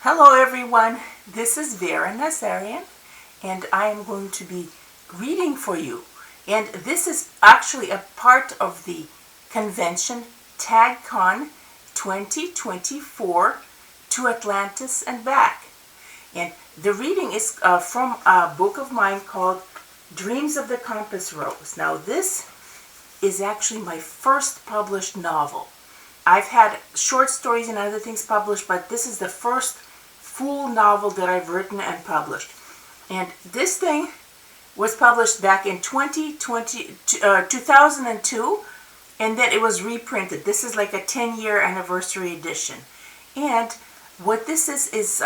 Hello everyone, this is Vera Nazarian and I am going to be reading for you. And this is actually a part of the convention TagCon 2024 To Atlantis and Back. And the reading is from a book of mine called Dreams of the Compass Rose. Now this is actually my first published novel. I've had short stories and other things published, but this is the first full novel that I've written and published. And this thing was published back in 2002, and then it was reprinted. This is like a 10-year anniversary edition. And what this is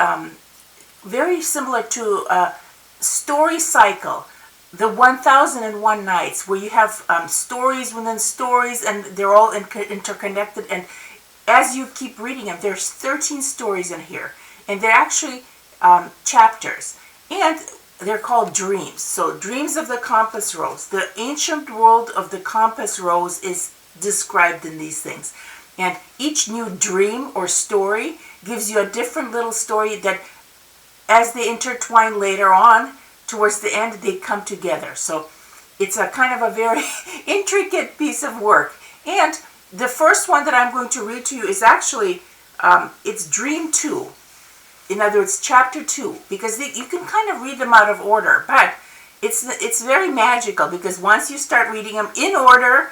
very similar to a story cycle, the 1001 Nights, where you have stories within stories, and they're all interconnected. And as you keep reading them, there's 13 stories in here. And they're actually chapters, and they're called dreams. So Dreams of the Compass Rose. The ancient world of the Compass Rose is described in these things. And each new dream or story gives you a different little story that, as they intertwine later on, towards the end, they come together. So it's a kind of a very intricate piece of work. And the first one that I'm going to read to you is actually, it's Dream 2. In other words, chapter 2, because you can kind of read them out of order, but it's very magical, because once you start reading them in order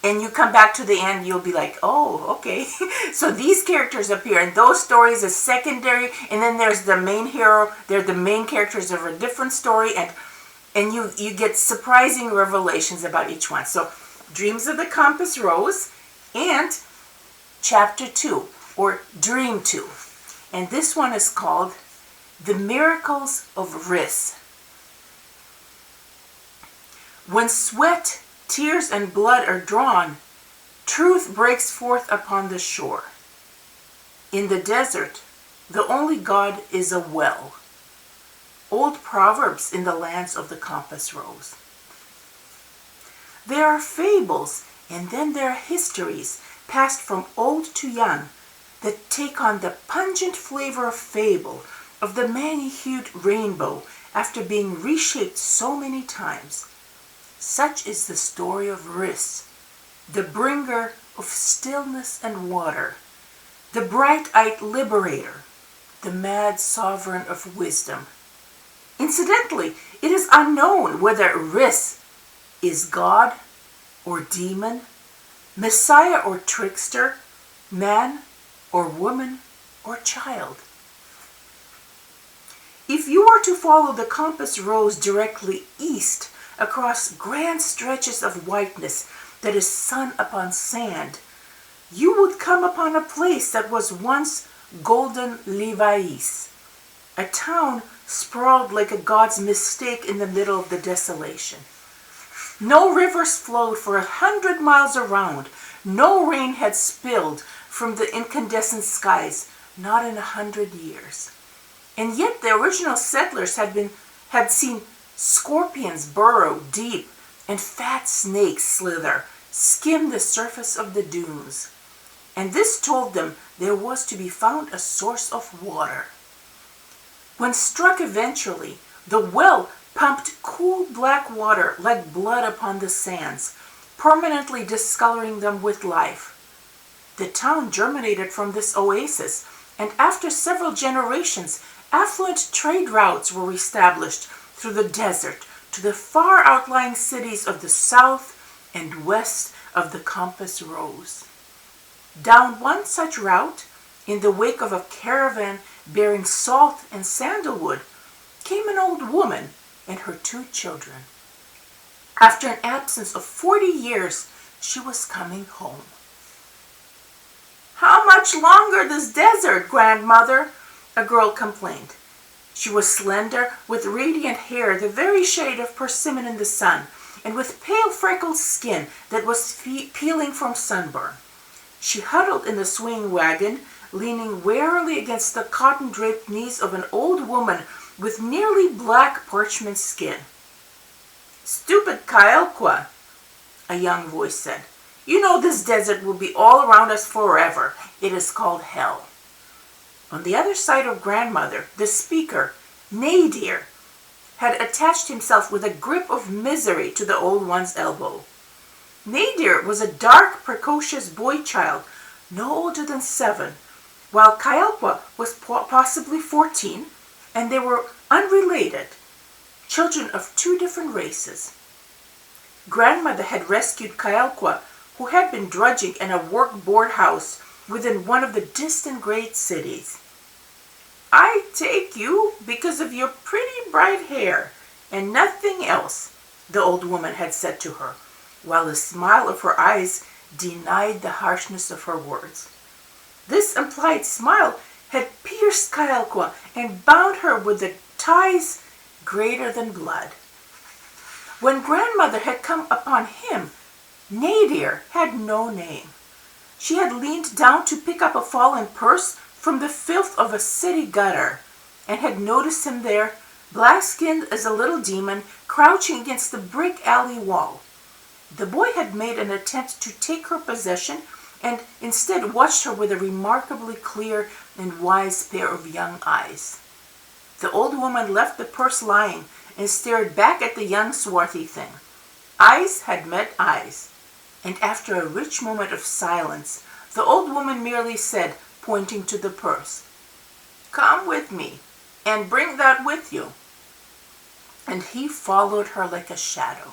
and you come back to the end, you'll be like, oh, okay. So these characters appear, and those stories are secondary, and then there's the main hero. They're the main characters of a different story, and you get surprising revelations about each one. So Dreams of the Compass Rose and chapter 2, or Dream 2. And this one is called The Miracles of Riss. When sweat, tears, and blood are drawn, truth breaks forth upon the shore. In the desert, the only God is a well. Old proverbs in the lands of the Compass Rose. There are fables, and then there are histories passed from old to young, that take on the pungent flavor of fable, of the many-hued rainbow after being reshaped so many times. Such is the story of Riss, the bringer of stillness and water, the bright-eyed liberator, the mad sovereign of wisdom. Incidentally, it is unknown whether Riss is God or demon, Messiah or trickster, man or woman, or child. If you were to follow the Compass Rose directly east across grand stretches of whiteness that is sun upon sand, you would come upon a place that was once Golden Levice, a town sprawled like a god's mistake in the middle of the desolation. No rivers flowed for 100 miles around. No rain had spilled from the incandescent skies, not in 100 years. And yet the original settlers had seen scorpions burrow deep and fat snakes slither, skim the surface of the dunes. And this told them there was to be found a source of water. When struck eventually, the well pumped cool black water like blood upon the sands, permanently discoloring them with life. The town germinated from this oasis, and after several generations, affluent trade routes were established through the desert to the far outlying cities of the south and west of the Compass Rose. Down one such route, in the wake of a caravan bearing salt and sandalwood, came an old woman and her 2 children. After an absence of 40 years, she was coming home. "How much longer this desert, grandmother?" a girl complained. She was slender, with radiant hair the very shade of persimmon in the sun, and with pale freckled skin that was peeling from sunburn. She huddled in the swing wagon, leaning warily against the cotton-draped knees of an old woman with nearly black parchment skin. "Stupid Kaiokwa," a young voice said. "You know this desert will be all around us forever. It is called hell." On the other side of grandmother, the speaker, Nadir, had attached himself with a grip of misery to the old one's elbow. Nadir was a dark, precocious boy child, no older than 7, while Kyalpa was possibly 14, and they were unrelated, children of 2 different races. Grandmother had rescued Kyalpa, who had been drudging in a work-board house within one of the distant great cities. "I take you because of your pretty bright hair, and nothing else," the old woman had said to her, while the smile of her eyes denied the harshness of her words. This implied smile had pierced Kyalpa and bound her with the ties greater than blood. When grandmother had come upon him, Nadir had no name. She had leaned down to pick up a fallen purse from the filth of a city gutter, and had noticed him there, black-skinned as a little demon, crouching against the brick alley wall. The boy had made an attempt to take her possession, and instead watched her with a remarkably clear and wise pair of young eyes. The old woman left the purse lying and stared back at the young swarthy thing. Eyes had met eyes, and after a rich moment of silence, the old woman merely said, pointing to the purse, "Come with me, and bring that with you." And he followed her like a shadow.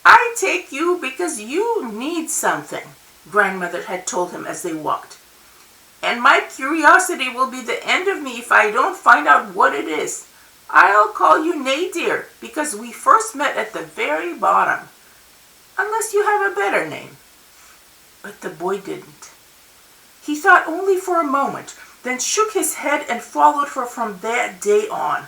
"I take you because you need something," grandmother had told him as they walked. "And my curiosity will be the end of me if I don't find out what it is. I'll call you Nadir because we first met at the very bottom, unless you have a better name." But the boy didn't. He thought only for a moment, then shook his head and followed her from that day on.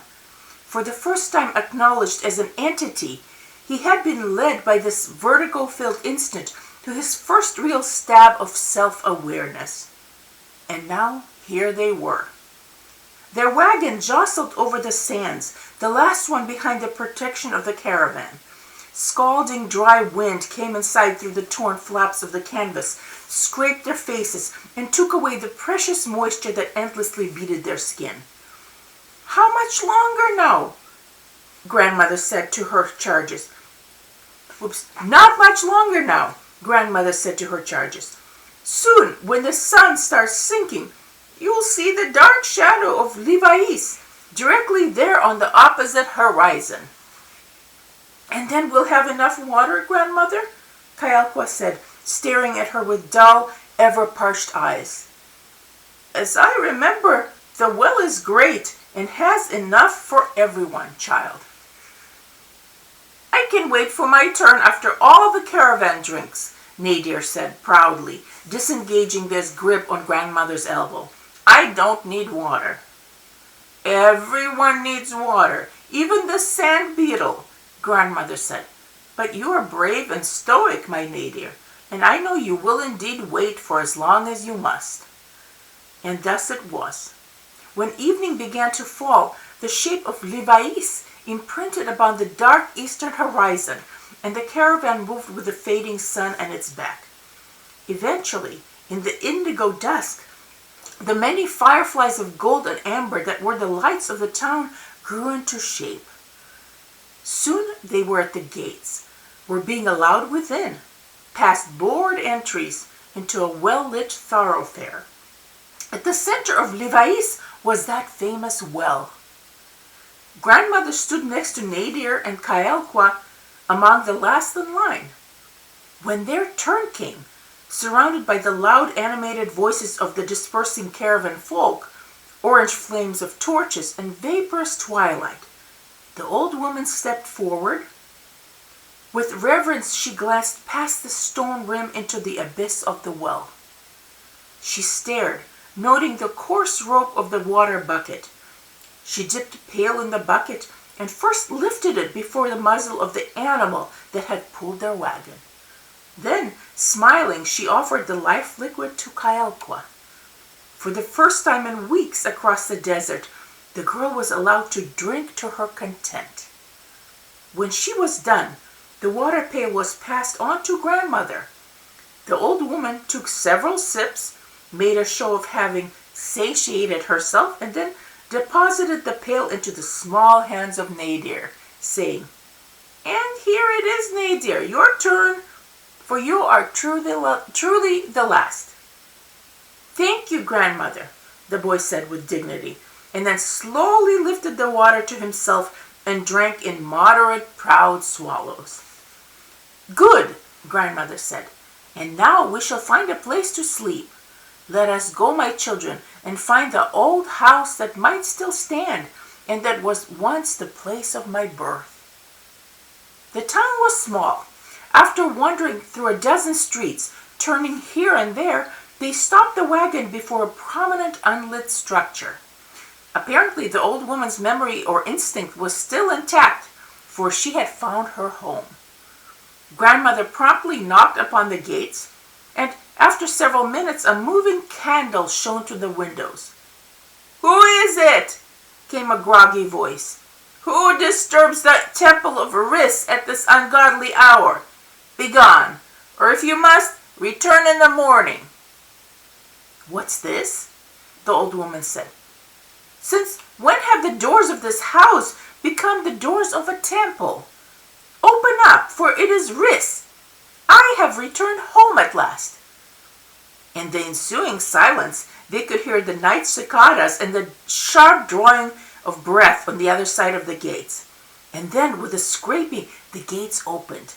For the first time acknowledged as an entity, he had been led by this vertigo-filled instinct to his first real stab of self-awareness. And now here they were. Their wagon jostled over the sands, the last one behind the protection of the caravan. Scalding dry wind came inside through the torn flaps of the canvas, scraped their faces, and took away the precious moisture that endlessly beaded their skin. "How much longer now?" grandmother said to her charges. "Not much longer now," grandmother said to her charges. "Soon, when the sun starts sinking, you'll see the dark shadow of Livais directly there on the opposite horizon." "And then we'll have enough water, grandmother?" Kyalpa said, staring at her with dull, ever-parched eyes. "As I remember, the well is great and has enough for everyone, child." "I can wait for my turn after all the caravan drinks," Nadir said proudly, disengaging his grip on grandmother's elbow. "I don't need water." "Everyone needs water, even the sand beetle," grandmother said. "But you are brave and stoic, my Nadir, and I know you will indeed wait for as long as you must." And thus it was. When evening began to fall, the shape of Livais imprinted upon the dark eastern horizon, and the caravan moved with the fading sun at its back. Eventually, in the indigo dusk, the many fireflies of gold and amber that were the lights of the town grew into shape. Soon they were at the gates, were being allowed within, past board entries into a well-lit thoroughfare. At the center of Livais was that famous well. Grandmother stood next to Nadir and Kyalpa among the last in line. When their turn came, surrounded by the loud animated voices of the dispersing caravan folk, orange flames of torches, and vaporous twilight, the old woman stepped forward. With reverence she glanced past the stone rim into the abyss of the well. She stared, noting the coarse rope of the water bucket. She dipped a pail in the bucket and first lifted it before the muzzle of the animal that had pulled their wagon. Then, smiling, she offered the life liquid to Kyalpa. For the first time in weeks across the desert, the girl was allowed to drink to her content. When she was done, the water pail was passed on to grandmother. The old woman took several sips, made a show of having satiated herself, and then deposited the pail into the small hands of Nadir, saying, "And here it is, Nadir, your turn, for you are truly the last." "Thank you, grandmother," the boy said with dignity, and then slowly lifted the water to himself and drank in moderate, proud swallows. "Good," grandmother said, "and now we shall find a place to sleep. Let us go, my children, and find the old house that might still stand and that was once the place of my birth." The town was small. After wandering through a dozen streets, turning here and there, they stopped the wagon before a prominent unlit structure. Apparently, the old woman's memory or instinct was still intact, for she had found her home. Grandmother promptly knocked upon the gates, and after several minutes a moving candle shone through the windows. "Who is it?" came a groggy voice. "Who disturbs the temple of Eris at this ungodly hour? Begone, or if you must, return in the morning." "What's this?" the old woman said. "Since when have the doors of this house become the doors of a temple? Open up, for it is Riss. I have returned home at last." In the ensuing silence, they could hear the night cicadas and the sharp drawing of breath on the other side of the gates. And then, with a scraping, the gates opened.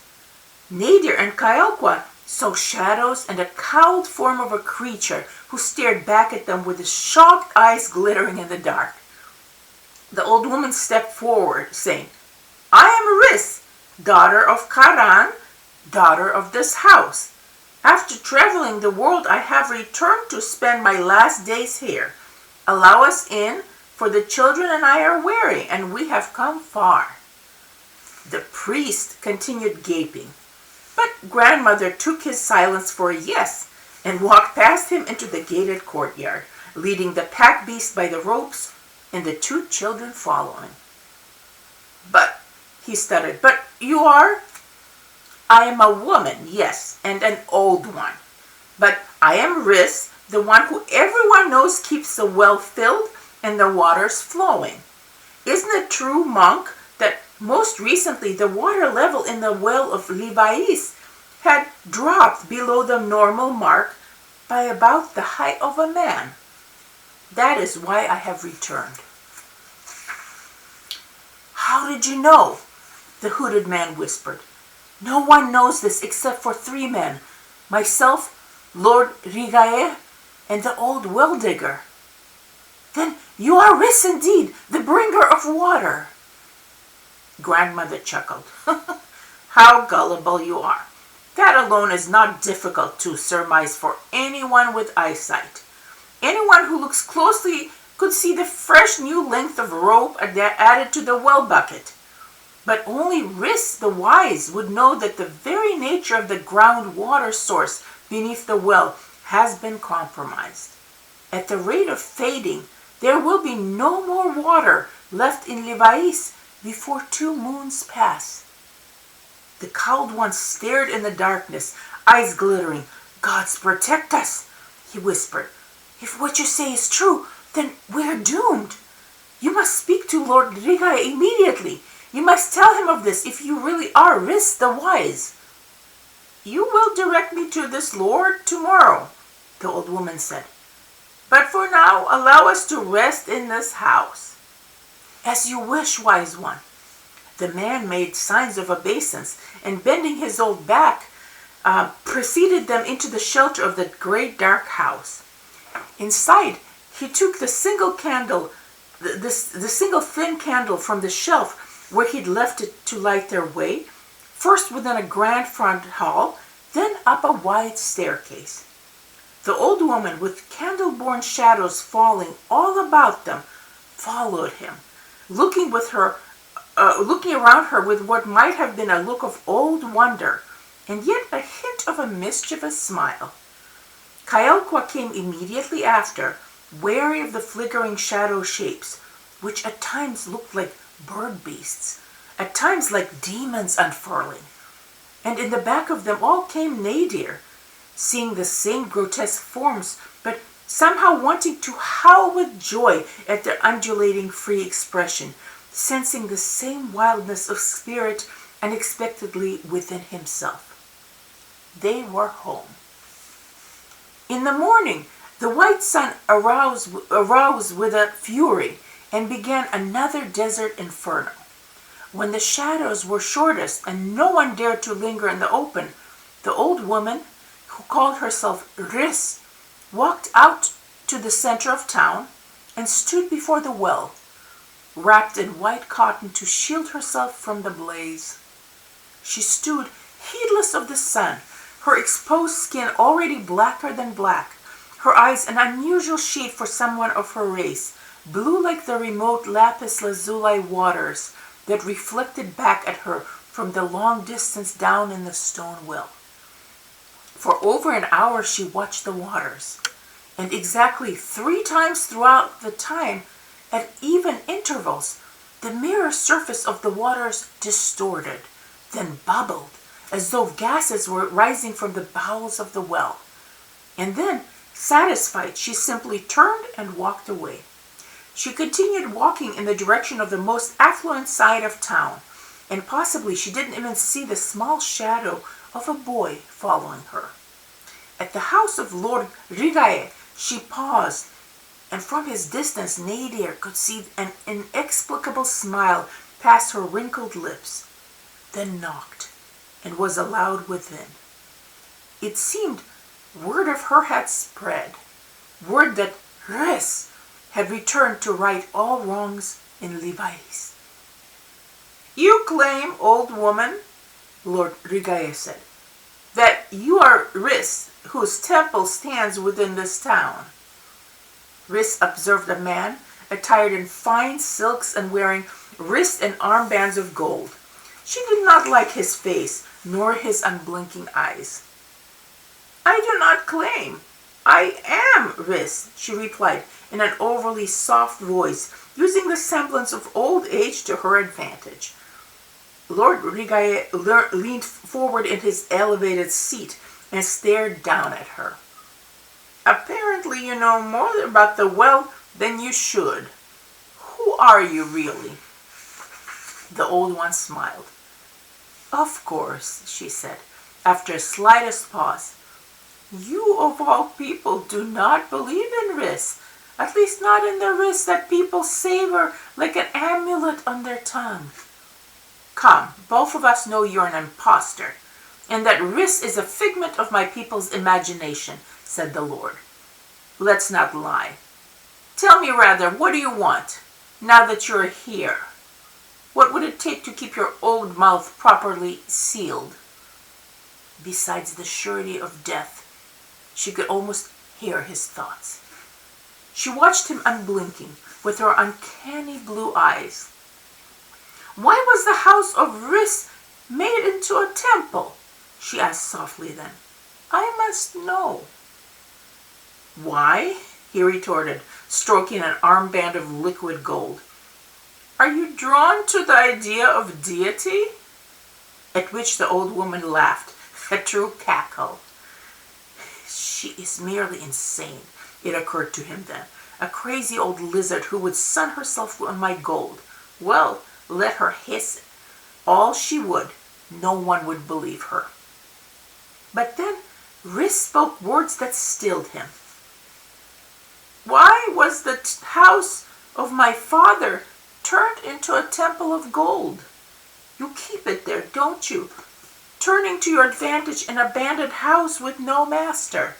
Nadir and Kaelqua saw shadows and a cowled form of a creature who stared back at them with his shocked eyes glittering in the dark. The old woman stepped forward, saying, "I am Riss, daughter of Karan, daughter of this house. After traveling the world, I have returned to spend my last days here. Allow us in, for the children and I are weary, and we have come far." The priest continued gaping, but grandmother took his silence for a yes and walked past him into the gated courtyard, leading the pack beast by the ropes and the two children following. "But," he stuttered, "but you are—" "I am a woman, yes, and an old one. But I am Riss, the one who everyone knows keeps the well filled and the waters flowing. Isn't it true, monk, that most recently the water level in the well of Livais had dropped below the normal mark by about the height of a man? That is why I have returned." "How did you know?" the hooded man whispered. "No one knows this except for three men, myself, Lord Rigae, and the old well digger." "Then you are Riss indeed, the bringer of water." Grandmother chuckled. "How gullible you are. That alone is not difficult to surmise for anyone with eyesight. Anyone who looks closely could see the fresh new length of rope added to the well bucket. But only Riss the wise would know that the very nature of the groundwater source beneath the well has been compromised. At the rate of fading, there will be no more water left in Livais before 2 moons pass." The cowled one stared in the darkness, eyes glittering. "Gods protect us," he whispered. "If what you say is true, then we're doomed. You must speak to Lord Rigae immediately. You must tell him of this if you really are Riss the Wise." "You will direct me to this lord tomorrow," the old woman said. "But for now, allow us to rest in this house." "As you wish, wise one." The man made signs of obeisance, and bending his old back, preceded them into the shelter of the great dark house. Inside, he took the single thin candle from the shelf where he'd left it to light their way, first within a grand front hall, then up a wide staircase. The old woman, with candle-borne shadows falling all about them, followed him, looking around her with what might have been a look of old wonder, and yet a hint of a mischievous smile. Kaelqua came immediately after, wary of the flickering shadow shapes, which at times looked like bird beasts, at times like demons unfurling. And in the back of them all came Nadir, seeing the same grotesque forms, but somehow wanting to howl with joy at their undulating free expression, sensing the same wildness of spirit unexpectedly within himself. They were home. In the morning, the white sun arose with a fury and began another desert inferno. When the shadows were shortest and no one dared to linger in the open, the old woman, who called herself Riss, walked out to the center of town and stood before the well, wrapped in white cotton to shield herself from the blaze. She stood heedless of the sun, her exposed skin already blacker than black, her eyes an unusual shade for someone of her race, blue like the remote lapis lazuli waters that reflected back at her from the long distance down in the stone well. For over an hour she watched the waters, and exactly 3 times throughout the time, at even intervals, the mirror surface of the waters distorted, then bubbled, as though gases were rising from the bowels of the well. And then, satisfied, she simply turned and walked away. She continued walking in the direction of the most affluent side of town, and possibly she didn't even see the small shadow of a boy following her. At the house of Lord Rigae, she paused, and from his distance Nadir could see an inexplicable smile pass her wrinkled lips, then knocked, and was allowed within. It seemed word of her had spread, word that Riss had returned to right all wrongs in Levi's. "You claim, old woman," Lord Rigae said, "that you are Riss, whose temple stands within this town." Riss observed a man attired in fine silks and wearing wrist and armbands of gold. She did not like his face, nor his unblinking eyes. "I do not claim. I am Riss," she replied in an overly soft voice, using the semblance of old age to her advantage. Lord Rigae leaned forward in his elevated seat and stared down at her. "Apparently you know more about the well than you should. Who are you really?" The old one smiled. "Of course," she said, after a slightest pause. "You of all people do not believe in Riss, at least not in the Riss that people savor like an amulet on their tongue. Come, both of us know you're an impostor, and that Riss is a figment of my people's imagination," said the Lord. "Let's not lie. Tell me rather, what do you want, now that you're here? What would it take to keep your old mouth properly sealed?" Besides the surety of death, she could almost hear his thoughts. She watched him unblinking, with her uncanny blue eyes. "Why was the house of Riss made into a temple?" she asked softly then. "I must know." "Why?" he retorted, stroking an armband of liquid gold. "Are you drawn to the idea of deity?" At which the old woman laughed, a true cackle. She is merely insane, it occurred to him then. A crazy old lizard who would sun herself on my gold. Well, let her hiss all she would. No one would believe her. But then Riss spoke words that stilled him. "Why was the house of my father turned into a temple of gold? You keep it there, don't you? Turning to your advantage an abandoned house with no master.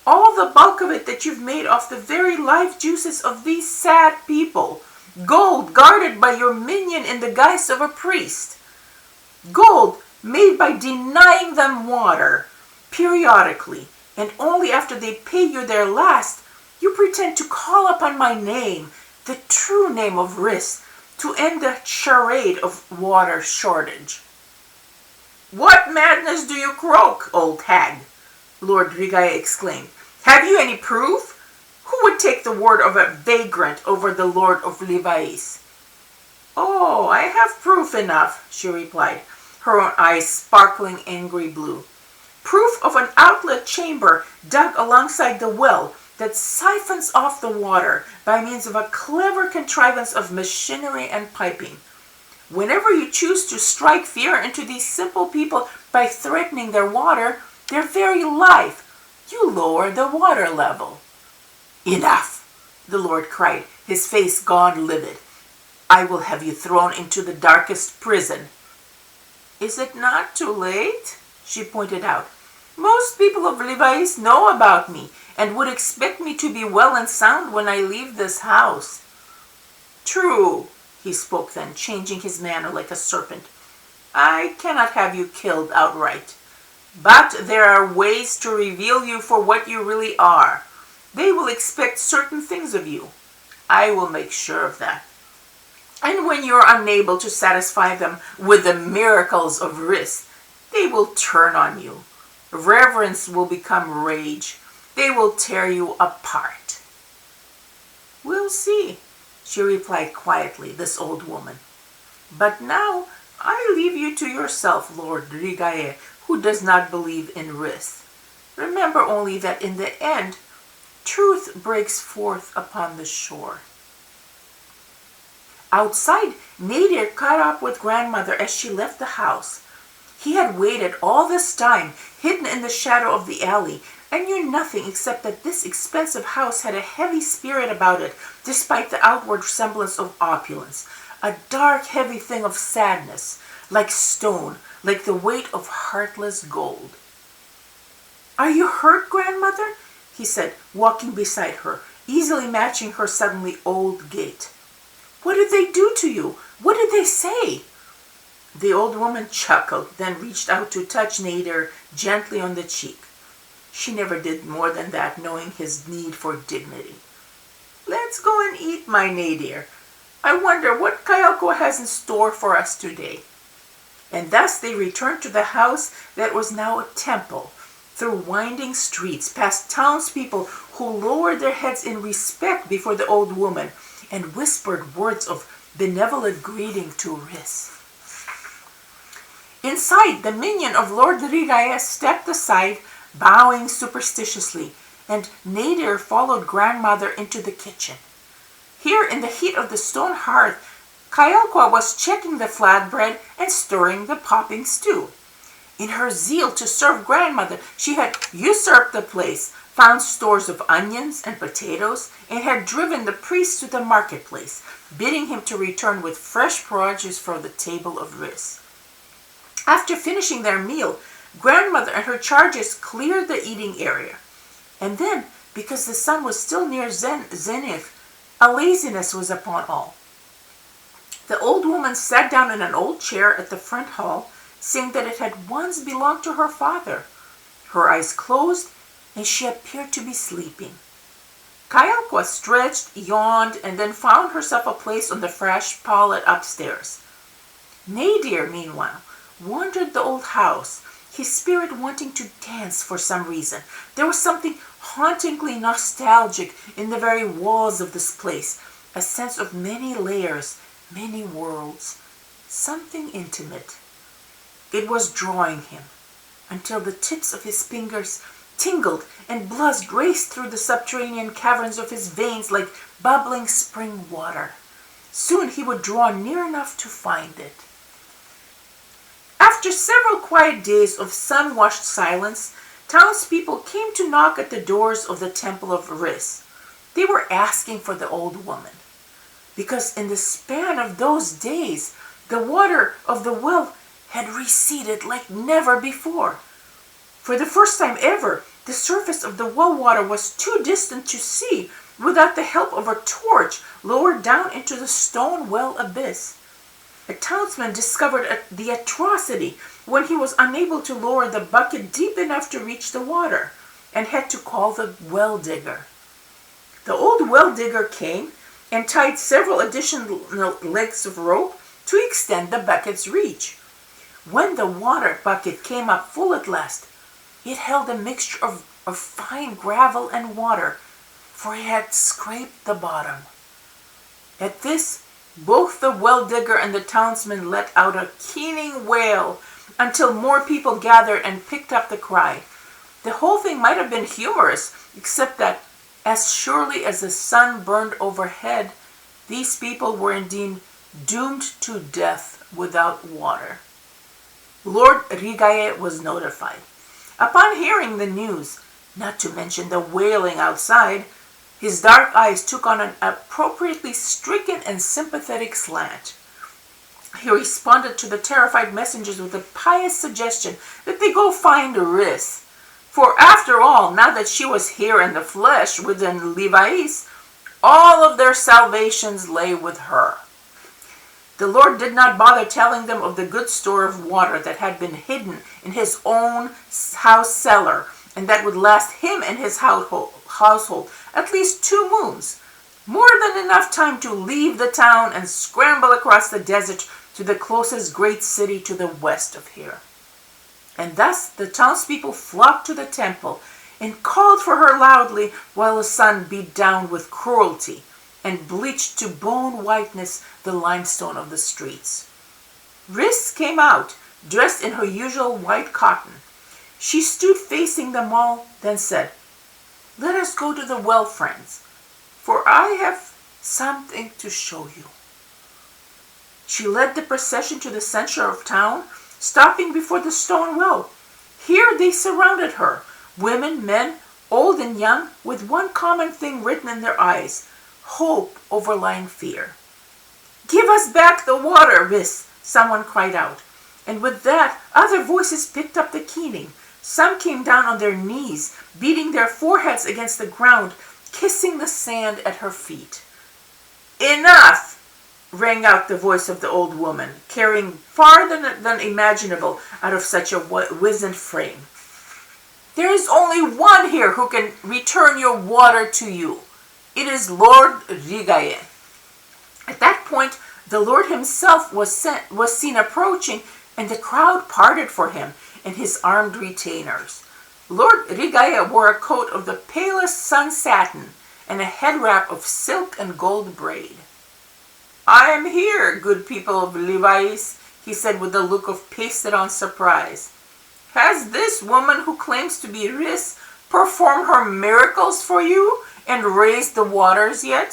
All the bulk of it that you've made off the very life juices of these sad people. Gold guarded by your minion in the guise of a priest. Gold made by denying them water periodically, and only after they pay you their last, you pretend to call upon my name, the true name of Riss, to end the charade of water shortage." "What madness do you croak, old hag?" Lord Rigae exclaimed. "Have you any proof? Who would take the word of a vagrant over the Lord of Levi's?" "Oh, I have proof enough," she replied, her own eyes sparkling angry blue. "Proof of an outlet chamber dug alongside the well, that siphons off the water by means of a clever contrivance of machinery and piping. Whenever you choose to strike fear into these simple people by threatening their water, their very life, you lower the water level." "Enough," the Lord cried, his face gone livid. "I will have you thrown into the darkest prison." "Is it not too late?" she pointed out. "Most people of Levi's know about me and would expect me to be well and sound when I leave this house." "True," he spoke then, changing his manner like a serpent. "I cannot have you killed outright. But there are ways to reveal you for what you really are. They will expect certain things of you. I will make sure of that. And when you are unable to satisfy them with the miracles of Riss, they will turn on you. Reverence will become rage. They will tear you apart." "We'll see," she replied quietly, this old woman. "But now I leave you to yourself, Lord Rigae, who does not believe in Riss. Remember only that in the end, truth breaks forth upon the shore." Outside, Nadir caught up with grandmother as she left the house. He had waited all this time, hidden in the shadow of the alley, and knew nothing except that this expensive house had a heavy spirit about it, despite the outward semblance of opulence. A dark, heavy thing of sadness, like stone, like the weight of heartless gold. "Are you hurt, grandmother?" he said, walking beside her, easily matching her suddenly old gait. "What did they do to you? What did they say?" The old woman chuckled, then reached out to touch Nadir gently on the cheek. She never did more than that, knowing his need for dignity. "Let's go and eat, my Nadir. I wonder what Kayako has in store for us today." And thus they returned to the house that was now a temple, through winding streets, past townspeople who lowered their heads in respect before the old woman and whispered words of benevolent greeting to Riss. Inside, the minion of Lord Rigaya stepped aside, bowing superstitiously, and Nadir followed grandmother into the kitchen. Here, in the heat of the stone hearth, Kayalkwa was checking the flatbread and stirring the popping stew. In her zeal to serve grandmother, she had usurped the place, found stores of onions and potatoes, and had driven the priest to the marketplace, bidding him to return with fresh produce for the table of Riss. After finishing their meal, grandmother and her charges cleared the eating area. And then, because the sun was still near zenith, a laziness was upon all. The old woman sat down in an old chair at the front hall, saying that it had once belonged to her father. Her eyes closed, and she appeared to be sleeping. Kayalkwa stretched, yawned, and then found herself a place on the fresh pallet upstairs. Nadir, meanwhile, wandered the old house, his spirit wanting to dance for some reason. There was something hauntingly nostalgic in the very walls of this place, a sense of many layers, many worlds, something intimate. It was drawing him, until the tips of his fingers tingled and blood raced through the subterranean caverns of his veins like bubbling spring water. Soon he would draw near enough to find it. After several quiet days of sun-washed silence, townspeople came to knock at the doors of the temple of Riss. They were asking for the old woman, because in the span of those days, the water of the well had receded like never before. For the first time ever, the surface of the well water was too distant to see without the help of a torch lowered down into the stone well abyss. A townsman discovered the atrocity when he was unable to lower the bucket deep enough to reach the water, and had to call the well digger. The old well digger came and tied several additional lengths of rope to extend the bucket's reach. When the water bucket came up full at last, it held a mixture of fine gravel and water, for it had scraped the bottom. At this, both the well digger and the townsman let out a keening wail until more people gathered and picked up the cry. The whole thing might have been humorous, except that As surely as the sun burned overhead, these people were indeed doomed to death without water. Lord Rigaye was notified. Upon hearing the news, not to mention the wailing outside, his dark eyes took on an appropriately stricken and sympathetic slant. He responded to the terrified messengers with a pious suggestion that they go find Riss. For after all, now that she was here in the flesh within Levi's, all of their salvations lay with her. The Lord did not bother telling them of the good store of water that had been hidden in his own house cellar, and that would last him and his household at least 2 moons, more than enough time to leave the town and scramble across the desert to the closest great city to the west of here. And thus the townspeople flocked to the temple and called for her loudly, while the sun beat down with cruelty and bleached to bone whiteness the limestone of the streets. Riss came out, dressed in her usual white cotton. She stood facing them all, then said, "Let us go to the well, friends, for I have something to show you." She led the procession to the center of town, stopping before the stone well. Here they surrounded her, women, men, old and young, with one common thing written in their eyes, hope overlying fear. "Give us back the water, Riss," someone cried out. And with that, other voices picked up the keening. Some came down on their knees, beating their foreheads against the ground, kissing the sand at her feet. "Enough!" rang out the voice of the old woman, carrying far than imaginable out of such a wizened frame. "There is only one here who can return your water to you. It is Lord Rigaye." At that point, the Lord himself was seen approaching, and the crowd parted for him and his armed retainers. Lord Rigaye wore a coat of the palest sun satin and a head wrap of silk and gold braid. "I am here, good people of Levi's," he said with a look of pasted-on surprise. "Has this woman who claims to be Riss performed her miracles for you and raised the waters yet?"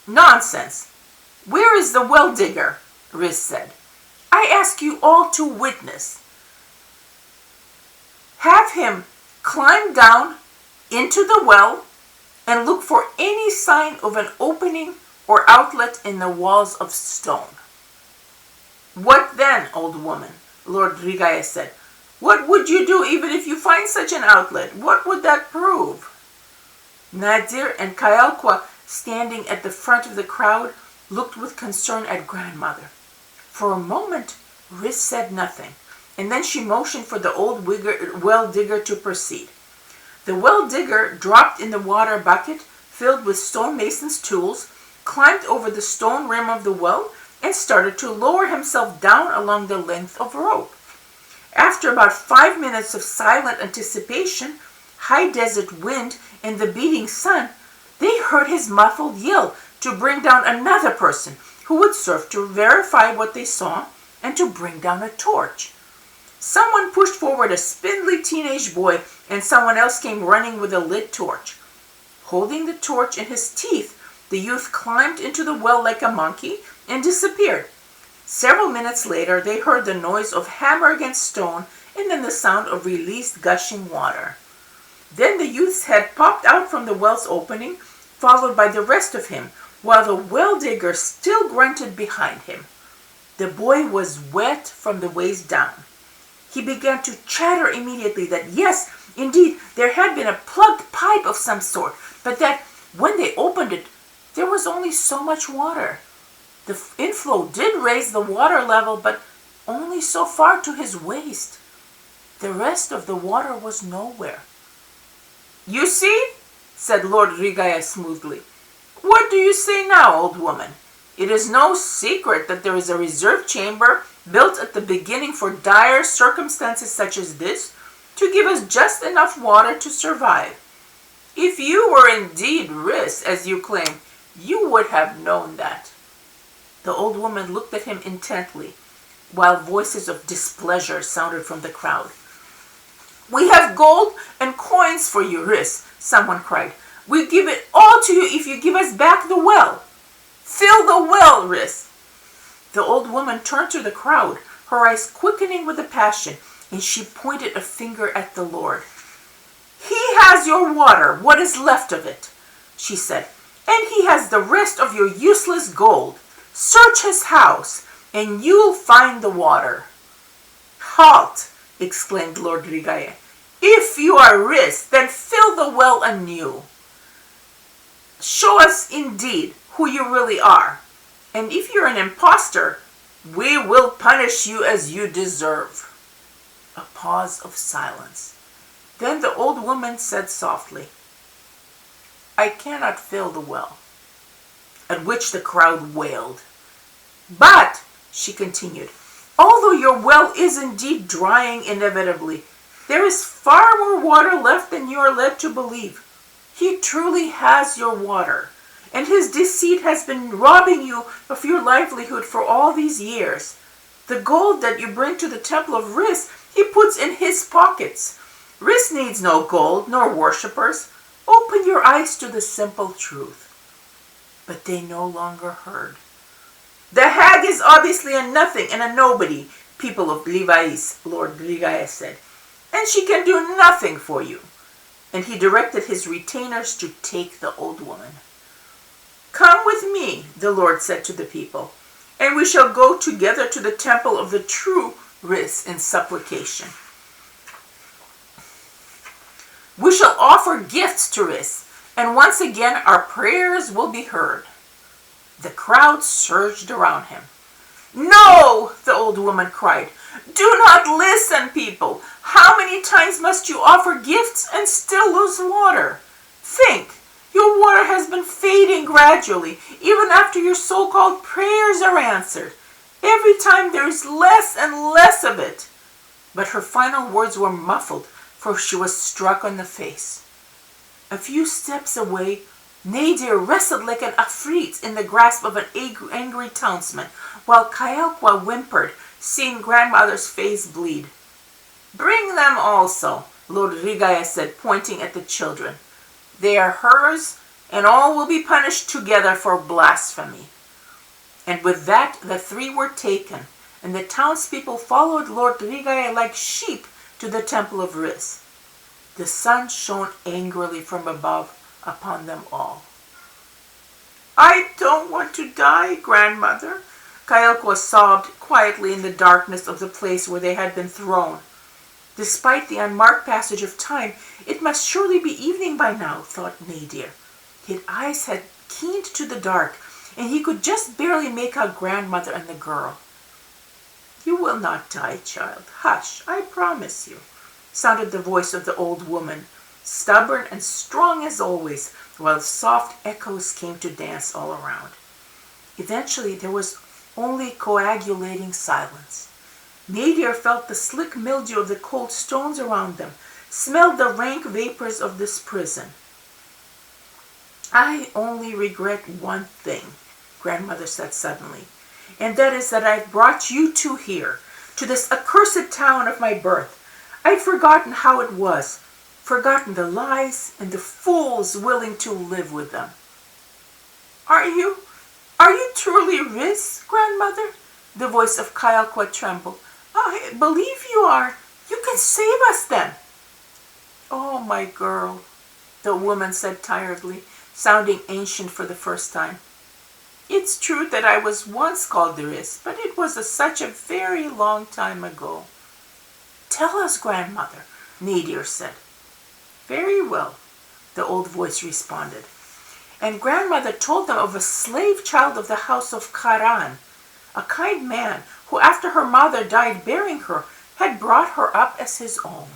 "Nonsense! Where is the well digger?" Riss said. "I ask you all to witness. Have him climb down into the well and look for any sign of an opening or outlet in the walls of stone." "What then, old woman?" Lord Rigaye said. "What would you do even if you find such an outlet? What would that prove?" Nadir and Kayalkwa, standing at the front of the crowd, looked with concern at grandmother. For a moment, Riss said nothing, and then she motioned for the old well digger to proceed. The well digger dropped in the water bucket filled with stonemason's tools, climbed over the stone rim of the well, and started to lower himself down along the length of rope. After about 5 minutes of silent anticipation, high desert wind, and the beating sun, they heard his muffled yell to bring down another person who would serve to verify what they saw and to bring down a torch. Someone pushed forward a spindly teenage boy, and someone else came running with a lit torch. Holding the torch in his teeth, the youth climbed into the well like a monkey and disappeared. Several minutes later, they heard the noise of hammer against stone and then the sound of released gushing water. Then the youth's head popped out from the well's opening, followed by the rest of him, while the well digger still grunted behind him. The boy was wet from the waist down. He began to chatter immediately that yes, indeed, there had been a plugged pipe of some sort, but that when they opened it, there was only so much water. The inflow did raise the water level, but only so far to his waist. The rest of the water was nowhere. "You see," said Lord Rigaye smoothly. "What do you say now, old woman? It is no secret that there is a reserve chamber built at the beginning for dire circumstances such as this, to give us just enough water to survive. If you were indeed Riss, as you claim, you would have known that." The old woman looked at him intently, while voices of displeasure sounded from the crowd. "We have gold and coins for you, Riss," someone cried, We'll give it all to you if you give us back the well. Fill the well, Riss. The old woman turned to the crowd, her eyes quickening with a passion, and she pointed a finger at the Lord. He has your water, what is left of it, she said, and he has the rest of your useless gold. Search his house, and you'll find the water. Halt, exclaimed Lord Rigaya. If you are Riss, then fill the well anew. Show us indeed who you really are, and if you're an impostor, we will punish you as you deserve. A pause of silence. Then the old woman said softly, I cannot fill the well. At which the crowd wailed. But, she continued, although your well is indeed drying inevitably, there is far more water left than you are led to believe. He truly has your water, and his deceit has been robbing you of your livelihood for all these years. The gold that you bring to the temple of Riss, he puts in his pockets. Riss needs no gold, nor worshippers. Open your eyes to the simple truth. But they no longer heard. The hag is obviously a nothing and a nobody, people of Levi's, Lord Ligaya said, and she can do nothing for you. And he directed his retainers to take the old woman. Come with me, the Lord said to the people, and we shall go together to the temple of the true Riss in supplication. We shall offer gifts to Riss, and once again our prayers will be heard. The crowd surged around him. No, the old woman cried. Do not listen, people. How many times must you offer gifts and still lose water? Think, your water has been fading gradually, even after your so-called prayers are answered. Every time there is less and less of it. But her final words were muffled, for she was struck on the face. A few steps away, Nadir wrestled like an afrit in the grasp of an angry townsman, while Kayalkwa whimpered, seeing grandmother's face bleed. Bring them also, Lord Rigaya said, pointing at the children. They are hers, and all will be punished together for blasphemy. And with that the three were taken, and the townspeople followed Lord Rigaya like sheep to the temple of Riss. The sun shone angrily from above upon them all. I don't want to die, grandmother, Kayalkwa sobbed quietly in the darkness of the place where they had been thrown. Despite the unmarked passage of time, it must surely be evening by now, thought Nadir. His eyes had keened to the dark, and he could just barely make out grandmother and the girl. You will not die, child. Hush, I promise you, sounded the voice of the old woman, stubborn and strong as always, while soft echoes came to dance all around. Eventually there was only coagulating silence. Nadir felt the slick mildew of the cold stones around them, smelled the rank vapors of this prison. I only regret one thing, grandmother said suddenly, and that is that I've brought you two here, to this accursed town of my birth. I'd forgotten how it was, forgotten the lies and the fools willing to live with them. Are you truly Riss, grandmother? The voice of Kayalkwa trembled. I believe you are. You can save us then. Oh, my girl, the woman said tiredly, sounding ancient for the first time. It's true that I was once called the Riss, but it was such a very long time ago. Tell us, grandmother, Nadir said. Very well, the old voice responded. And grandmother told them of a slave child of the house of Karan, a kind man who, after her mother died bearing her, had brought her up as his own.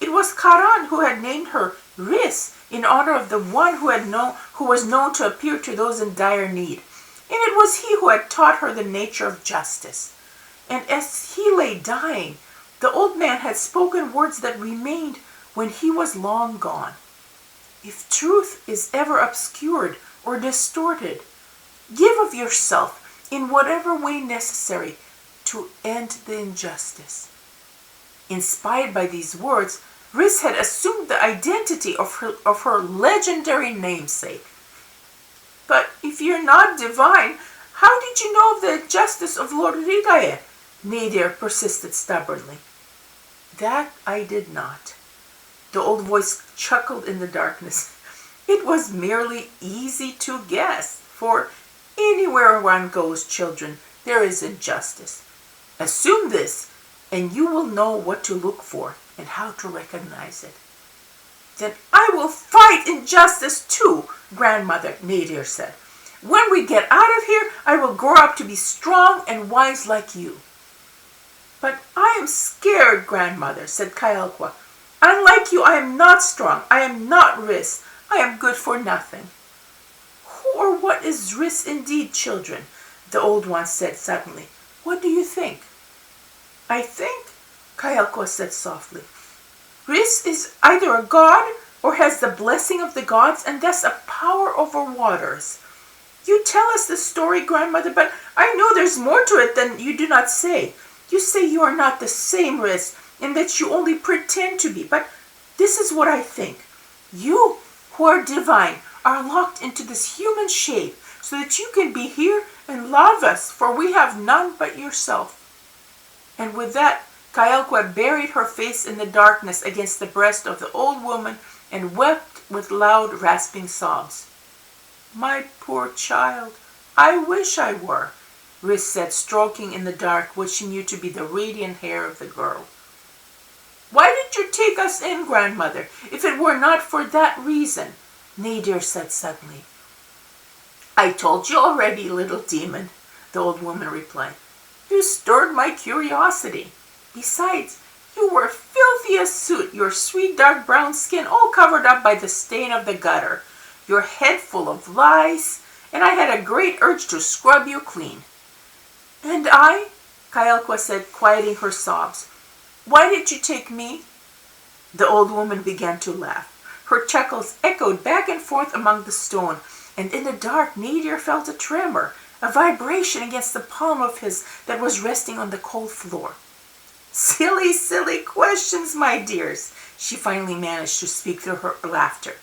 It was Karan who had named her Riss in honor of the one who was known to appear to those in dire need, and it was he who had taught her the nature of justice. And as he lay dying, the old man had spoken words that remained when he was long gone. If truth is ever obscured or distorted, give of yourself in whatever way necessary to end the injustice. Inspired by these words, Riss had assumed the identity of her legendary namesake. "But if you're not divine, how did you know of the justice of Lord Rigae?" Nadir persisted stubbornly. "That I did not." The old voice chuckled in the darkness. "It was merely easy to guess, for anywhere one goes, children, there is injustice. Assume this, and you will know what to look for and how to recognize it." "Then I will fight injustice too, Grandmother," Nadir said. "When we get out of here, I will grow up to be strong and wise like you." "But I am scared, Grandmother," said Kayalqua. "Unlike you, I am not strong. I am not Riss. I am good for nothing." "Who or what is Riss indeed, children?" the old one said suddenly. "What do you think?" "I think," Kayalqua said softly, "Riss is either a god or has the blessing of the gods and thus a power over waters. You tell us the story, Grandmother, but I know there's more to it than you do not say. You say you are not the same Riss and that you only pretend to be, but this is what I think. You, who are divine, are locked into this human shape so that you can be here and love us, for we have none but yourself." And with that, Kayalqua buried her face in the darkness against the breast of the old woman and wept with loud, rasping sobs. "My poor child, I wish I were," Riss said, stroking in the dark what she knew to be the radiant hair of the girl. "Why did you take us in, Grandmother, if it were not for that reason?" Nadir said suddenly. "I told you already, little demon," the old woman replied. "You stirred my curiosity. Besides, you were filthy as soot, your sweet dark brown skin all covered up by the stain of the gutter, your head full of lice, and I had a great urge to scrub you clean." "And I?" Kayalqua said, quieting her sobs. "Why did you take me?" The old woman began to laugh. Her chuckles echoed back and forth among the stone, and in the dark Nadir felt a tremor, a vibration against the palm of his that was resting on the cold floor. "Silly, silly questions, my dears," she finally managed to speak through her laughter.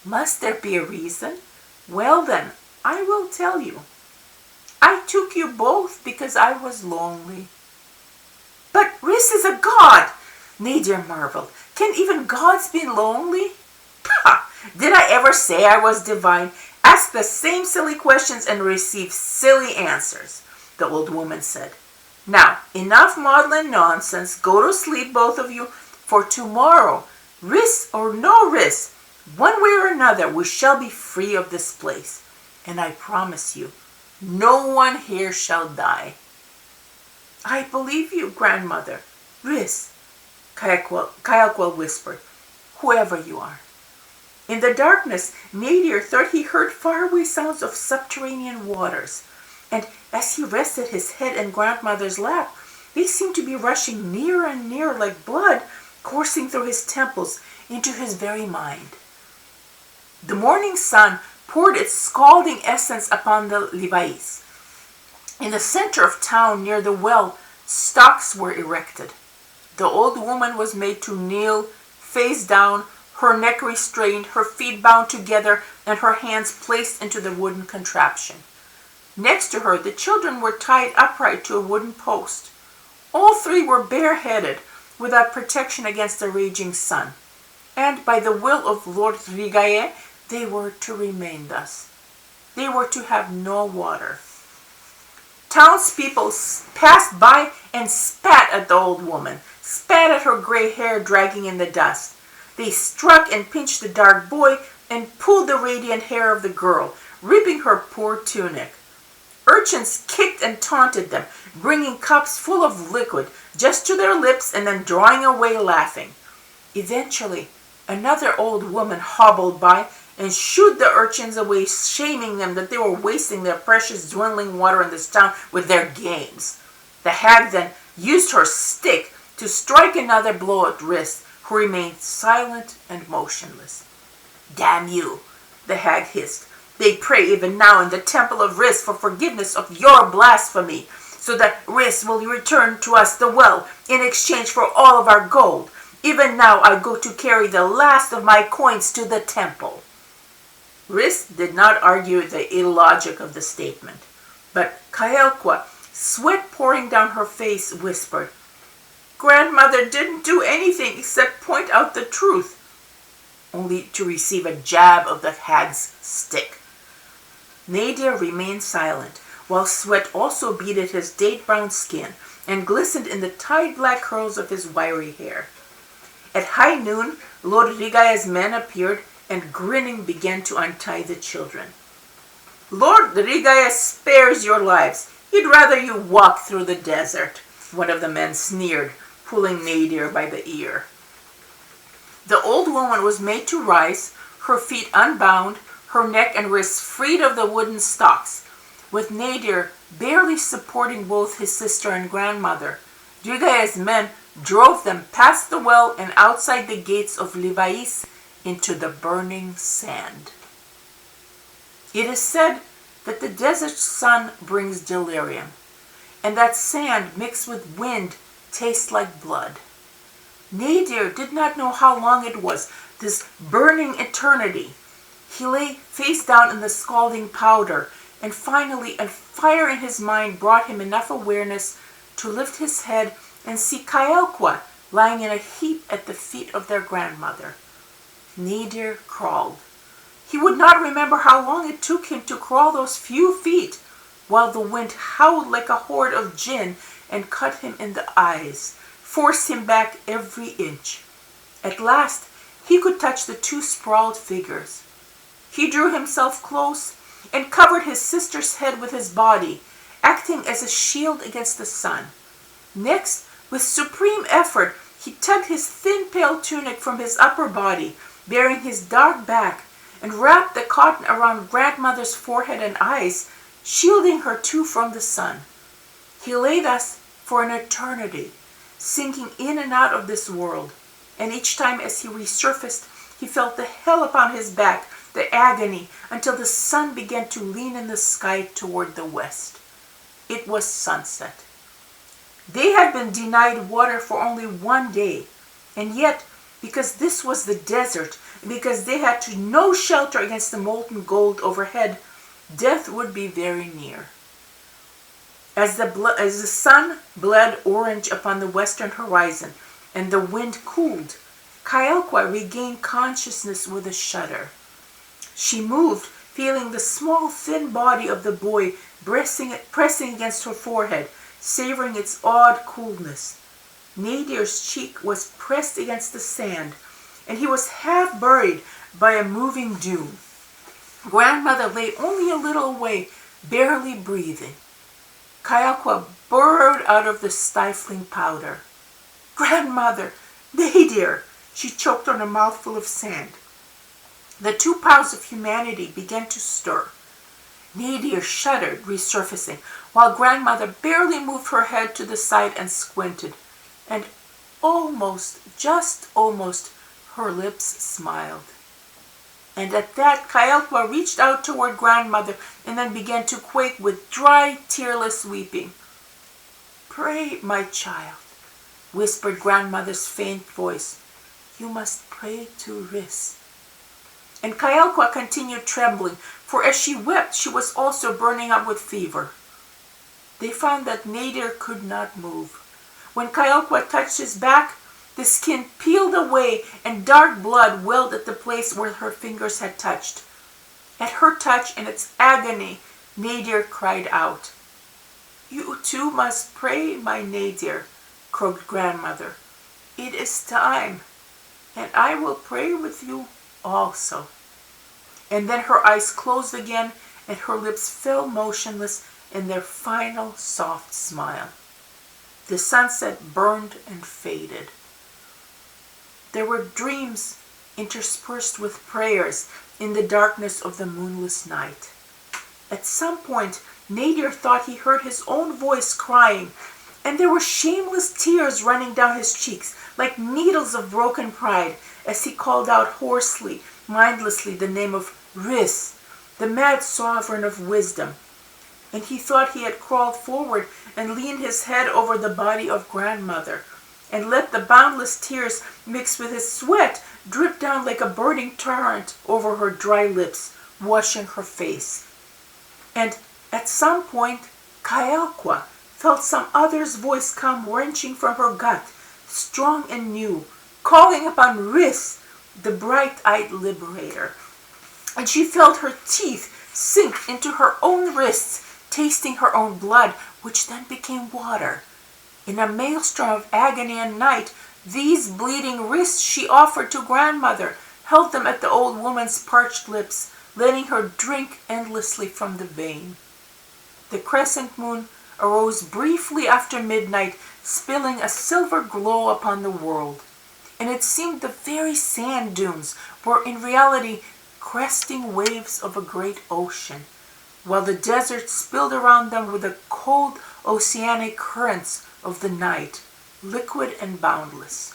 "Must there be a reason? Well then, I will tell you. I took you both because I was lonely." "But Riss is a god!" Nadir marveled. "Can even gods be lonely?" "Pah! Did I ever say I was divine? Ask the same silly questions and receive silly answers," the old woman said. "Now, enough maudlin nonsense. Go to sleep, both of you, for tomorrow, Riss or no Riss, one way or another, we shall be free of this place. And I promise you, no one here shall die." "I believe you, Grandmother. Riss," Kayalqua whispered, "whoever you are." In the darkness, Nadir thought he heard faraway sounds of subterranean waters, and as he rested his head in Grandmother's lap, they seemed to be rushing nearer and nearer like blood coursing through his temples into his very mind. The morning sun poured its scalding essence upon the Livais. In the center of town, near the well, stocks were erected. The old woman was made to kneel, face down, her neck restrained, her feet bound together, and her hands placed into the wooden contraption. Next to her, the children were tied upright to a wooden post. All three were bareheaded, without protection against the raging sun. And by the will of Lord Rigae, they were to remain thus. They were to have no water. Townspeople passed by and spat at the old woman, spat at her gray hair dragging in the dust. They struck and pinched the dark boy and pulled the radiant hair of the girl, ripping her poor tunic. Urchins kicked and taunted them, bringing cups full of liquid just to their lips and then drawing away laughing. Eventually, another old woman hobbled by and shooed the urchins away, shaming them that they were wasting their precious dwindling water in this town with their games. The hag then used her stick to strike another blow at Riss, who remained silent and motionless. "Damn you," the hag hissed. "They pray even now in the temple of Riss for forgiveness of your blasphemy, so that Riss will return to us the well in exchange for all of our gold. Even now I go to carry the last of my coins to the temple." Riss did not argue the illogic of the statement, but Kaelqua, sweat pouring down her face, whispered, "Grandmother didn't do anything except point out the truth," only to receive a jab of the hag's stick. Nadir remained silent, while sweat also beaded his date-brown skin and glistened in the tight black curls of his wiry hair. At high noon, Lord Rigaya's men appeared and grinning began to untie the children. "Lord Rigaya spares your lives. He'd rather you walk through the desert," one of the men sneered, pulling Nadir by the ear. The old woman was made to rise, her feet unbound, her neck and wrists freed of the wooden stocks, with Nadir barely supporting both his sister and grandmother. Rigaya's men drove them past the well and outside the gates of Livais into the burning sand. It is said that the desert sun brings delirium, and that sand mixed with wind tastes like blood. Nadir did not know how long it was, this burning eternity. He lay face down in the scalding powder, and finally a fire in his mind brought him enough awareness to lift his head and see Kaelqua lying in a heap at the feet of their grandmother. Nadir crawled. He would not remember how long it took him to crawl those few feet, while the wind howled like a horde of jinn and cut him in the eyes, forced him back every inch. At last, he could touch the two sprawled figures. He drew himself close and covered his sister's head with his body, acting as a shield against the sun. Next, with supreme effort, he tugged his thin pale tunic from his upper body, baring his dark back, and wrapped the cotton around grandmother's forehead and eyes, shielding her too from the sun. He lay thus for an eternity, sinking in and out of this world, and each time as he resurfaced, he felt the hell upon his back, the agony, until the sun began to lean in the sky toward the west. It was sunset. They had been denied water for only one day, and yet, because this was the desert, and because they had no shelter against the molten gold overhead, death would be very near. As the sun bled orange upon the western horizon and the wind cooled, Kaelqua regained consciousness with a shudder. She moved, feeling the small, thin body of the boy pressing against her forehead, savoring its odd coolness. Nadir's cheek was pressed against the sand, and he was half buried by a moving dune. Grandmother lay only a little away, barely breathing. Kaelqua burrowed out of the stifling powder. "Grandmother! Nadir!" She choked on a mouthful of sand. The two powers of humanity began to stir. Nadir shuddered, resurfacing, while grandmother barely moved her head to the side and squinted, and just almost, her lips smiled. And at that, Kaelqua reached out toward grandmother and then began to quake with dry, tearless weeping. "Pray, my child," whispered grandmother's faint voice. "You must pray to Riss." And Kaelqua continued trembling, for as she wept, she was also burning up with fever. They found that Nadir could not move. When Kaelqua touched his back, the skin peeled away and dark blood welled at the place where her fingers had touched. At her touch and its agony, Nadir cried out. "You too must pray, my Nadir," croaked grandmother. "It is time, and I will pray with you also." And then her eyes closed again and her lips fell motionless in their final soft smile. The sunset burned and faded. There were dreams interspersed with prayers in the darkness of the moonless night. At some point, Nadir thought he heard his own voice crying, and there were shameless tears running down his cheeks like needles of broken pride as he called out hoarsely, mindlessly the name of Riss, the mad sovereign of wisdom. And he thought he had crawled forward and leaned his head over the body of grandmother, and let the boundless tears mixed with his sweat drip down like a burning torrent over her dry lips, washing her face. And at some point, Kaelqua felt some other's voice come wrenching from her gut, strong and new, calling upon Riss, the bright-eyed liberator. And she felt her teeth sink into her own wrists, tasting her own blood, which then became water. In a maelstrom of agony and night, these bleeding wrists she offered to grandmother, held them at the old woman's parched lips, letting her drink endlessly from the vein. The crescent moon arose briefly after midnight, spilling a silver glow upon the world, and it seemed the very sand dunes were in reality cresting waves of a great ocean, while the desert spilled around them with the cold oceanic currents of the night, liquid and boundless.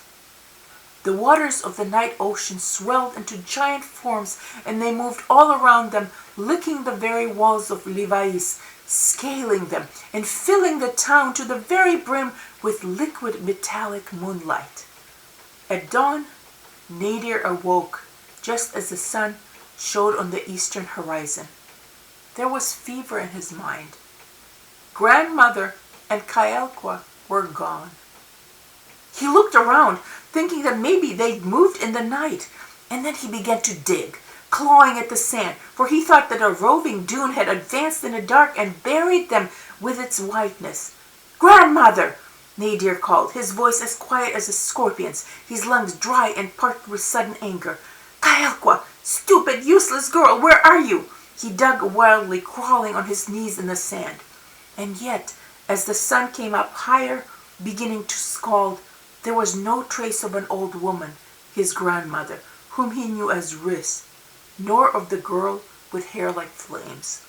The waters of the night ocean swelled into giant forms, and they moved all around them, licking the very walls of Livais, scaling them, and filling the town to the very brim with liquid metallic moonlight. At dawn, Nadir awoke, just as the sun showed on the eastern horizon. There was fever in his mind. Grandmother and Kaelqua were gone. He looked around, thinking that maybe they'd moved in the night, and then he began to dig, clawing at the sand, for he thought that a roving dune had advanced in the dark and buried them with its whiteness. "Grandmother!" Nadir called, his voice as quiet as a scorpion's, his lungs dry and parched with sudden anger. "Kaelqua, stupid, useless girl, where are you?" He dug wildly, crawling on his knees in the sand. And yet, as the sun came up higher, beginning to scald, there was no trace of an old woman, his grandmother, whom he knew as Riss, nor of the girl with hair like flames.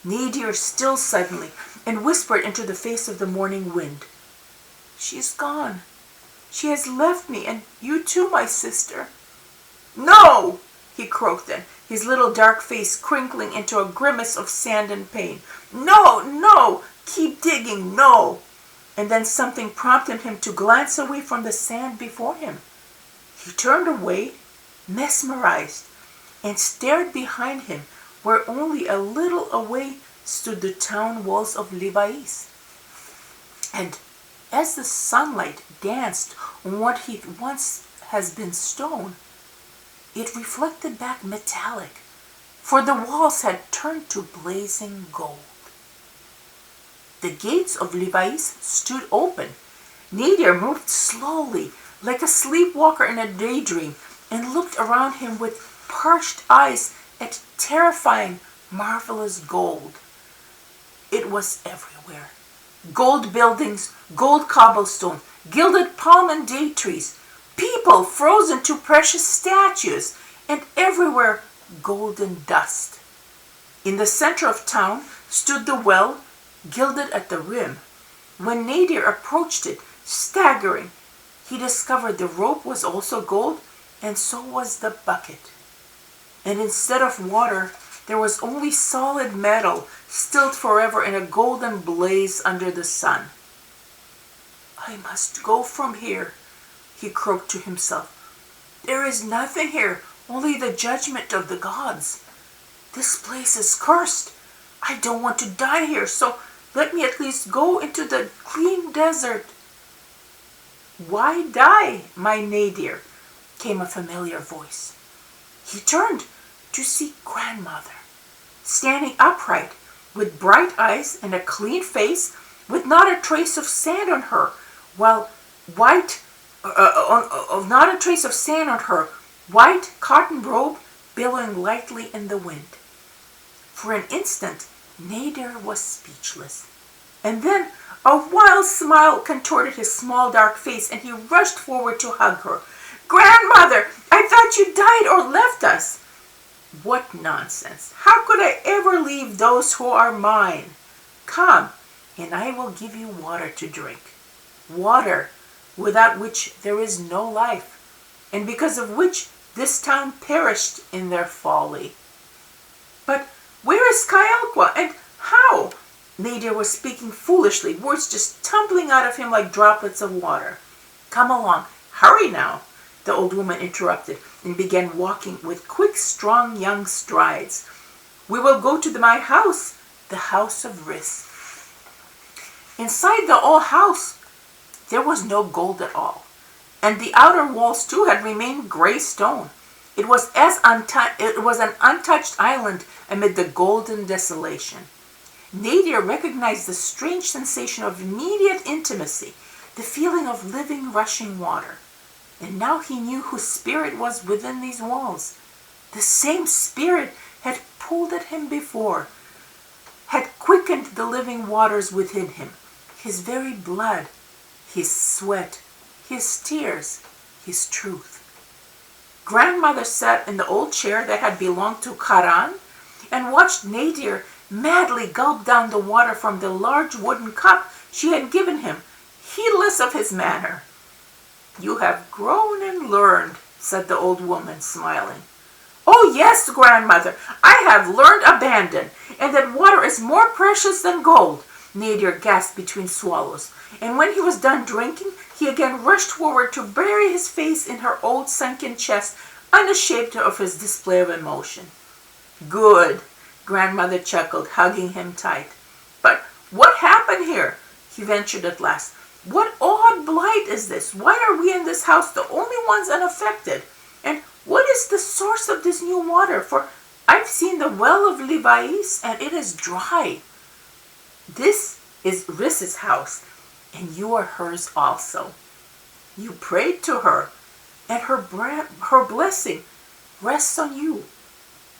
Nadir stilled suddenly and whispered into the face of the morning wind, "She's gone. She has left me, and you too, my sister." "No!" he croaked then, his little dark face crinkling into a grimace of sand and pain. "No, no! Keep digging, no!" And then something prompted him to glance away from the sand before him. He turned away, mesmerized, and stared behind him, where only a little away stood the town walls of Livais. And as the sunlight danced on what he once has been stone, it reflected back metallic, for the walls had turned to blazing gold. The gates of Livais stood open. Nadir moved slowly, like a sleepwalker in a daydream, and looked around him with parched eyes at terrifying, marvelous gold. It was everywhere. Gold buildings, gold cobblestone, gilded palm and date trees, people frozen to precious statues, and everywhere golden dust. In the center of town stood the well, gilded at the rim. When Nadir approached it, staggering, he discovered the rope was also gold, and so was the bucket. And instead of water, there was only solid metal, stilled forever in a golden blaze under the sun. "I must go from here," he croaked to himself. "There is nothing here, only the judgment of the gods. This place is cursed. I don't want to die here, so let me at least go into the clean desert." "Why die, my Nadir?" came a familiar voice. He turned to see grandmother, standing upright, with bright eyes and a clean face, with not a trace of sand on her, white cotton robe billowing lightly in the wind. For an instant, Nadir was speechless, and then a wild smile contorted his small dark face, and he rushed forward to hug her. "Grandmother, I thought you died or left us." "What nonsense! How could I ever leave those who are mine? Come, and I will give you water to drink. Water without which there is no life, and because of which this town perished in their folly." "But where is Kaelqua, and how?" Nadir was speaking foolishly, words just tumbling out of him like droplets of water. Come along, hurry now, the old woman interrupted and began walking with quick, strong young strides. We will go to my house, the house of Riss. Inside the old house, there was no gold at all, and the outer walls too had remained gray stone. It was an untouched island amid the golden desolation. Nadir recognized the strange sensation of immediate intimacy, the feeling of living, rushing water. And now he knew whose spirit was within these walls. The same spirit had pulled at him before, had quickened the living waters within him, his very blood, his sweat, his tears, his truth. Grandmother sat in the old chair that had belonged to Karan and watched Nadir madly gulp down the water from the large wooden cup she had given him, heedless of his manner. You have grown and learned, said the old woman, smiling. Oh yes, grandmother, I have learned abandon, and that water is more precious than gold, Nadir gasped between swallows, and when he was done drinking, he again rushed forward to bury his face in her old sunken chest, unashamed of his display of emotion. Good, grandmother chuckled, hugging him tight. But what happened here? He ventured at last. What odd blight is this? Why are we in this house the only ones unaffected? And what is the source of this new water? For I've seen the well of Livais, and it is dry. This is Riss's house, and you are hers also. You prayed to her, and her blessing rests on you.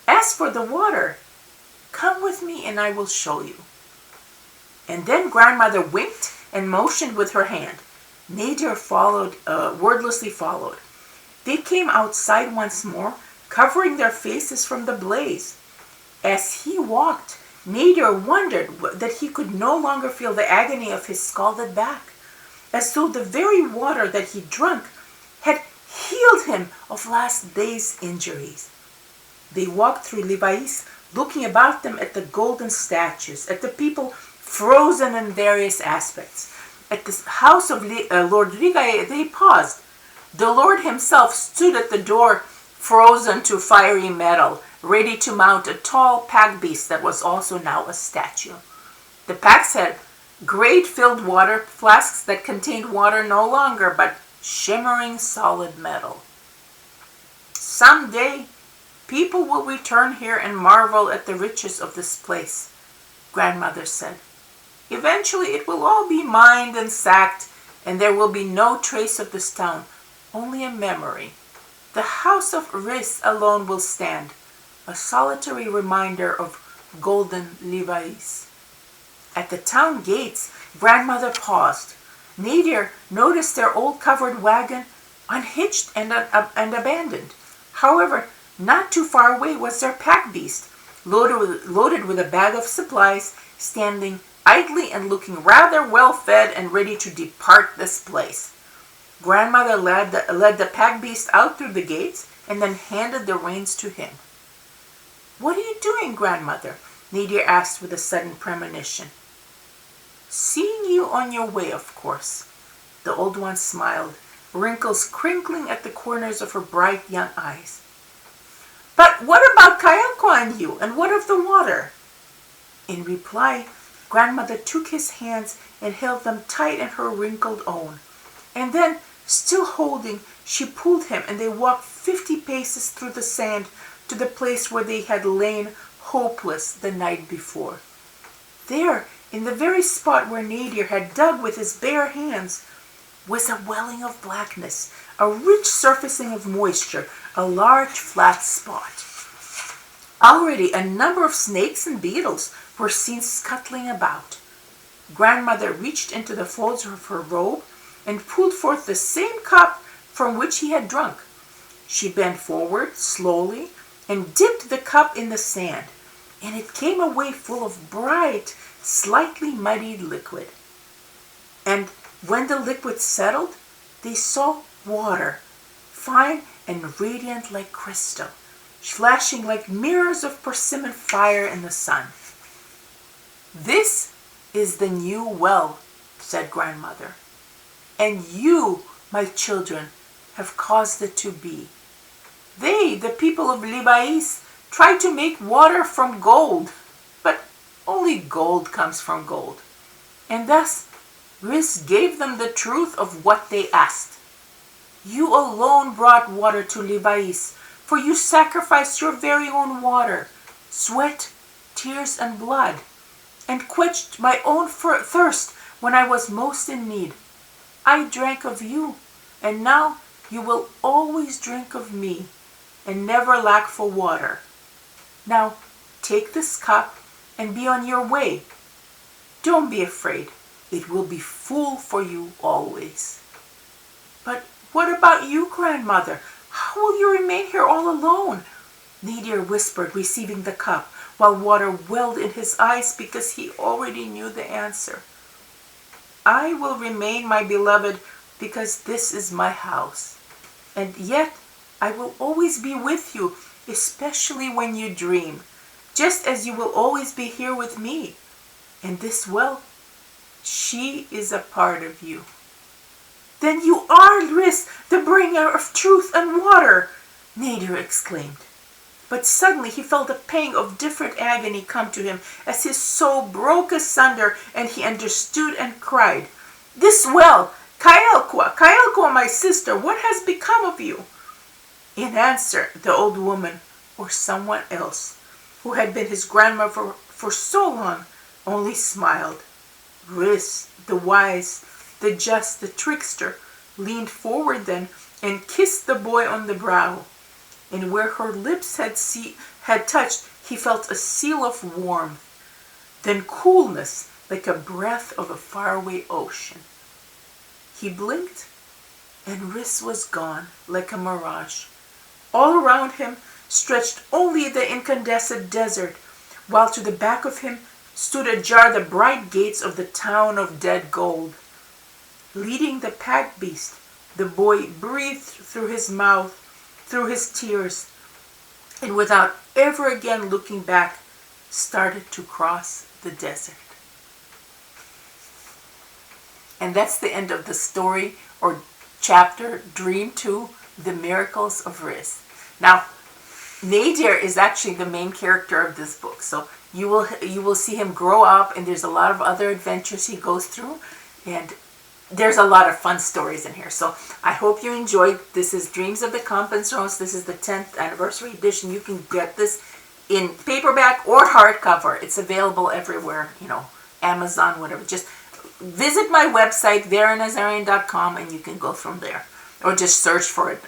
As for the water, come with me and I will show you. And then grandmother winked and motioned with her hand. Nadir wordlessly followed. They came outside once more, covering their faces from the blaze. As he walked, Nadir wondered that he could no longer feel the agony of his scalded back, as though the very water that he drank had healed him of last day's injuries. They walked through Livais, looking about them at the golden statues, at the people frozen in various aspects. At the house of Lord Rigae, they paused. The Lord himself stood at the door, frozen to fiery metal, ready to mount a tall pack beast that was also now a statue. The packs had great filled water flasks that contained water no longer, but shimmering solid metal. Someday, people will return here and marvel at the riches of this place, grandmother said. Eventually it will all be mined and sacked, and there will be no trace of this town, only a memory. The house of Riss alone will stand, a solitary reminder of golden Livais. At the town gates, grandmother paused. Nadir noticed their old covered wagon unhitched and abandoned. However, not too far away was their pack beast, loaded with a bag of supplies, standing idly and looking rather well fed and ready to depart this place. Grandmother led the pack beast out through the gates and then handed the reins to him. What are you doing, grandmother? Nadir asked with a sudden premonition. Seeing you on your way, of course. The old one smiled, wrinkles crinkling at the corners of her bright young eyes. But what about Kayako and you, and what of the water? In reply, grandmother took his hands and held them tight in her wrinkled own. And then, still holding, she pulled him, and they walked 50 paces through the sand to the place where they had lain hopeless the night before. There, in the very spot where Nadir had dug with his bare hands, was a welling of blackness, a rich surfacing of moisture, a large flat spot. Already a number of snakes and beetles were seen scuttling about. Grandmother reached into the folds of her robe and pulled forth the same cup from which he had drunk. She bent forward slowly and dipped the cup in the sand, and it came away full of bright, slightly muddied liquid. And when the liquid settled, they saw water, fine and radiant like crystal, flashing like mirrors of persimmon fire in the sun. This is the new well, said grandmother, and you my children, have caused it to be. They, the people of Libais, tried to make water from gold, but only gold comes from gold. And thus, Riz gave them the truth of what they asked. You alone brought water to Libais, for you sacrificed your very own water, sweat, tears, and blood, and quenched my own thirst when I was most in need. I drank of you, and now you will always drink of me, and never lack for water. Now take this cup and be on your way. Don't be afraid. It will be full for you always. But what about you, grandmother? How will you remain here all alone? Nadir whispered, receiving the cup, while water welled in his eyes because he already knew the answer. I will remain, my beloved, because this is my house. And yet I will always be with you, especially when you dream, just as you will always be here with me. And this well, she is a part of you. Then you are Riz, the bringer of truth and water, Nadir exclaimed. But suddenly he felt a pang of different agony come to him as his soul broke asunder, and he understood and cried, This well, Kaelqua, my sister, what has become of you? In answer, the old woman, or someone else, who had been his grandmother for so long, only smiled. Riz, the wise, the just, the trickster, leaned forward then and kissed the boy on the brow. And where her lips had touched, he felt a seal of warmth, then coolness like a breath of a faraway ocean. He blinked, and Riz was gone like a mirage. All around him stretched only the incandescent desert, while to the back of him stood ajar the bright gates of the town of dead gold. Leading the pack beast, the boy breathed through his mouth, through his tears, and without ever again looking back, started to cross the desert. And that's the end of the story or chapter, Dream 2, The Miracles of Riz. Now, Nadir is actually the main character of this book. So you will see him grow up, and there's a lot of other adventures he goes through, and there's a lot of fun stories in here. So I hope you enjoyed. This is Dreams of the Compensrose. This is the 10th anniversary edition. You can get this in paperback or hardcover. It's available everywhere, Amazon, whatever. Just visit my website, veranazarian.com, and you can go from there. Or just search for it.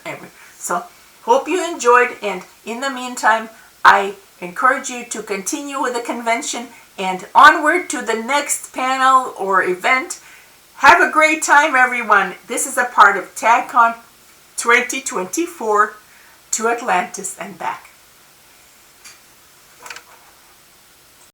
So hope you enjoyed, and in the meantime, I encourage you to continue with the convention and onward to the next panel or event. Have a great time, everyone. This is a part of TagCon 2024 To Atlantis and Back.